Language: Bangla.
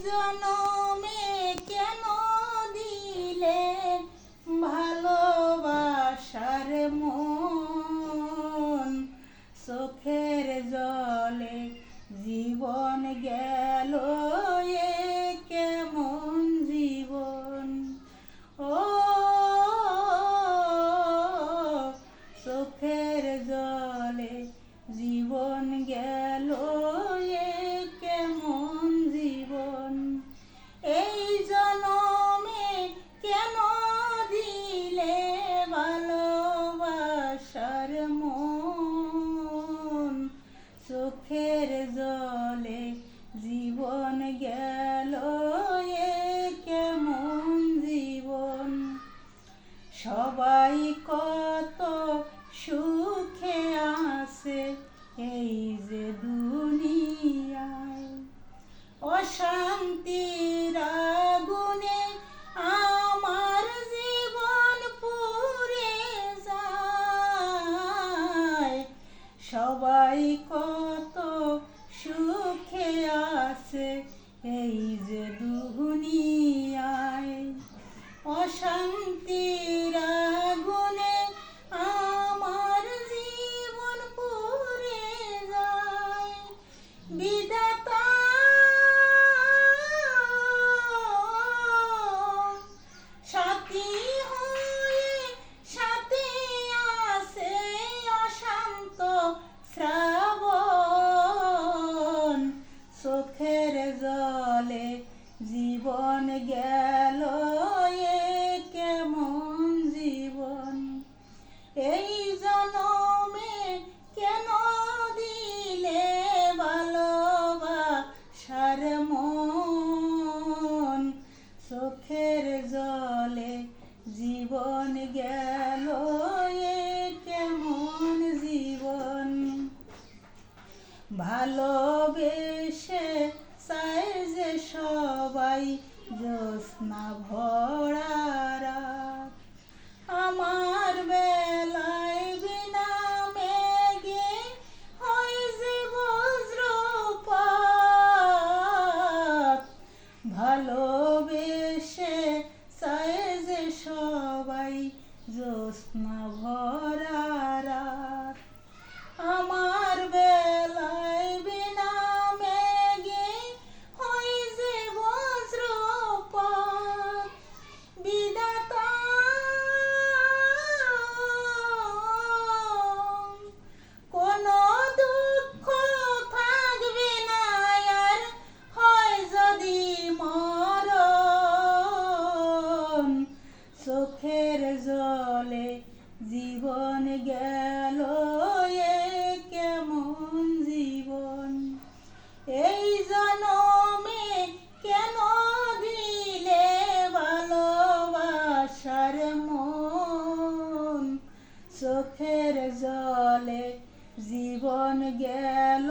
জনমে কেন দিলে ভালোবাসার মন, চোখের জলে জীবন গেল এ কেমন জীবন। ও চোখের জলে জীবন গেল এ কেমন জীবন। এই জনমে কেন দিলে ভালোবাসার মন, চোখের জলে জীবন গেল এ কেমন জীবন। সবাই কত সুখে আছে এই যে দুনিয়ায়, অশান্তির আগুনে আমার জীবন পুড়ে যায়। সবাই কত সুখে আছে এই যে দুনিয়ায়, অশান্তির আগুনে আমার জীবন পুড়ে যায়। বিধাতা সাথী হয়ে সাথে আছে অশান্ত শ্রাবণ, চোখের জলে জীবন গেল এ কেমন জীবন। এই জনমে কেন দিলে ভালোবাসার মন, চোখের জলে জীবন গেল এ কেমন জীবন। ভালোবেসে চায় যে সবাই জ্যোৎস্না ভরা রাত, আমার বেলায় বিনা মেঘে হয় যে বজ্রপাত। ভালোবেসে চায় যে সবাই জ্যোৎস্না ভরা রাত, আমার বেলায় বিনা মেঘে হয় যে বজ্রপাত। বিধাতা কোনো দুঃখ থাকবে না আর হয় যদি মরণ, চোখের জলে জীবন গেল এ কেমন জীবন। এই জনমে কেন দিলে ভালোবাসার মন, চোখের জলে জীবন গেল